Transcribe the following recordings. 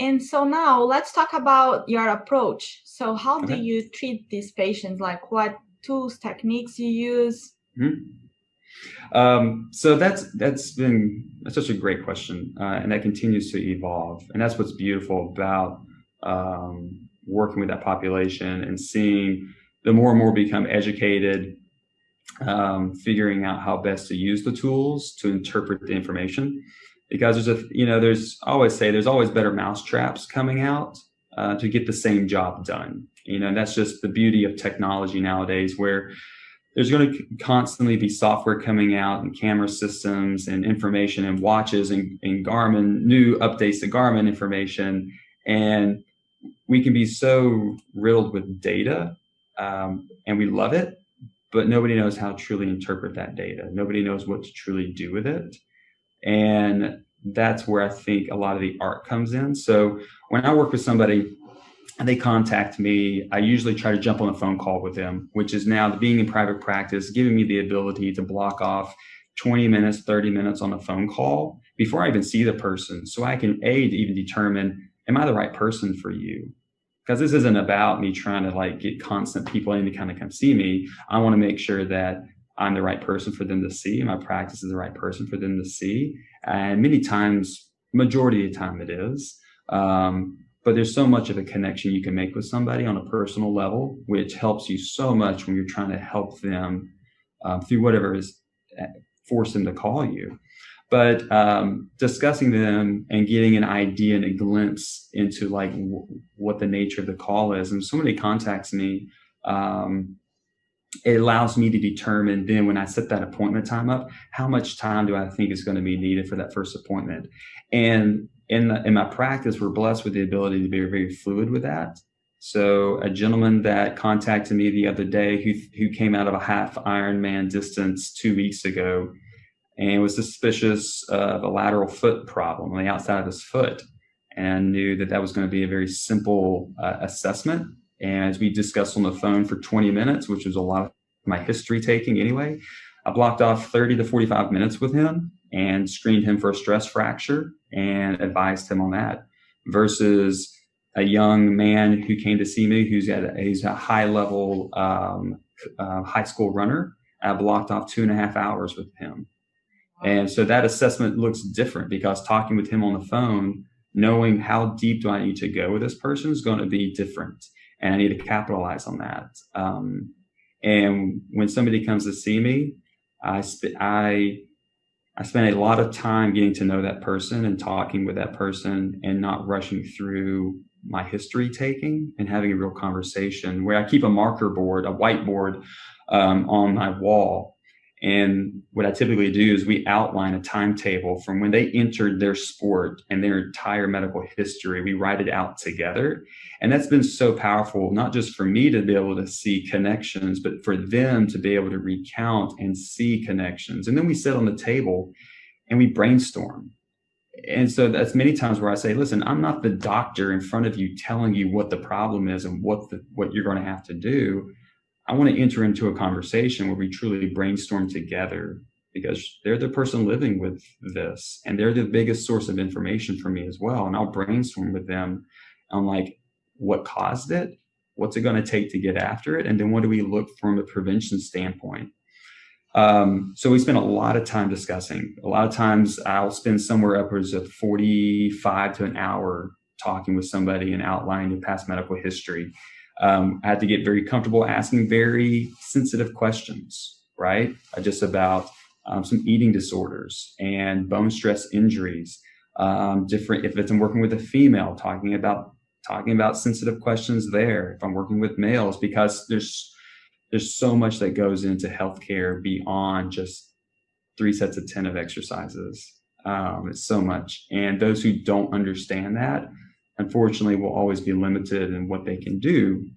And so now let's talk about your approach. So how do Okay. you treat these patients? Like what tools, techniques you use? So that's been such a great question, and that continues to evolve. And that's what's beautiful about working with that population and seeing the more and more become educated, figuring out how best to use the tools to interpret the information. Because there's always better mousetraps coming out to get the same job done. And that's just the beauty of technology nowadays, where there's going to constantly be software coming out and camera systems and information and watches and Garmin, new updates to Garmin information. And we can be so riddled with data, and we love it, but nobody knows how to truly interpret that data. Nobody knows what to truly do with it. And that's where I think a lot of the art comes in. So when I work with somebody and they contact me, I usually try to jump on a phone call with them, which is now being in private practice, giving me the ability to block off 20 minutes, 30 minutes on a phone call before I even see the person. So I can to even determine, am I the right person for you? Because this isn't about me trying to get constant people in to kind of come see me. I want to make sure that I'm the right person for them to see. My practice is the right person for them to see. And many times, majority of the time it is. But there's so much of a connection you can make with somebody on a personal level, which helps you so much when you're trying to help them through whatever is forced them to call you. But discussing them and getting an idea and a glimpse into what the nature of the call is. And somebody contacts me, it allows me to determine then when I set that appointment time up, how much time do I think is going to be needed for that first appointment. And in my practice, we're blessed with the ability to be very fluid with that. So a gentleman that contacted me the other day who came out of a half Ironman distance 2 weeks ago and was suspicious of a lateral foot problem on the outside of his foot, and knew that was going to be a very simple assessment. And as we discussed on the phone for 20 minutes, which was a lot of my history taking anyway, I blocked off 30 to 45 minutes with him and screened him for a stress fracture and advised him on that, versus a young man who came to see me he's a high level high school runner. I blocked off 2.5 hours with him. And so that assessment looks different, because talking with him on the phone, knowing how deep do I need to go with this person is going to be different. And I need to capitalize on that. And when somebody comes to see me, I spend a lot of time getting to know that person and talking with that person, and not rushing through my history taking, and having a real conversation, where I keep a marker board, a whiteboard on my wall. And what I typically do is we outline a timetable from when they entered their sport and their entire medical history. We write it out together. And that's been so powerful, not just for me to be able to see connections, but for them to be able to recount and see connections. And then we sit on the table and we brainstorm. And so that's many times where I say, listen, I'm not the doctor in front of you telling you what the problem is and what you're going to have to do. I want to enter into a conversation where we truly brainstorm together, because they're the person living with this, and they're the biggest source of information for me as well. And I'll brainstorm with them on what caused it, what's it going to take to get after it, and then what do we look from a prevention standpoint. So we spend a lot of time discussing. A lot of times I'll spend somewhere upwards of 45 to an hour talking with somebody and outlining their past medical history. I had to get very comfortable asking very sensitive questions, right? Just about some eating disorders and bone stress injuries. If I'm working with a female, talking about sensitive questions there. If I'm working with males, because there's so much that goes into healthcare beyond just 3 sets of 10 of exercises. It's so much, and those who don't understand that, unfortunately, will always be limited in what they can do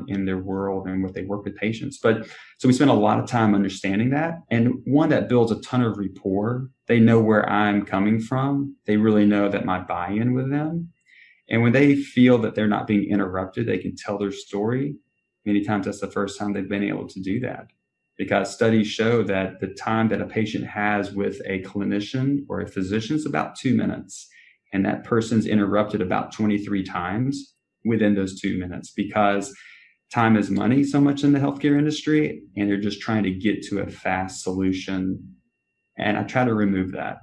in their world and what they work with patients. But so we spend a lot of time understanding that, and one that builds a ton of rapport. They know where I'm coming from. They really know that my buy-in with them. And when they feel that they're not being interrupted, they can tell their story. Many times that's the first time they've been able to do that, because studies show that the time that a patient has with a clinician or a physician is about 2 minutes. and that person's interrupted about 23 times within those 2 minutes, because time is money so much in the healthcare industry, and they're just trying to get to a fast solution. And I try to remove that.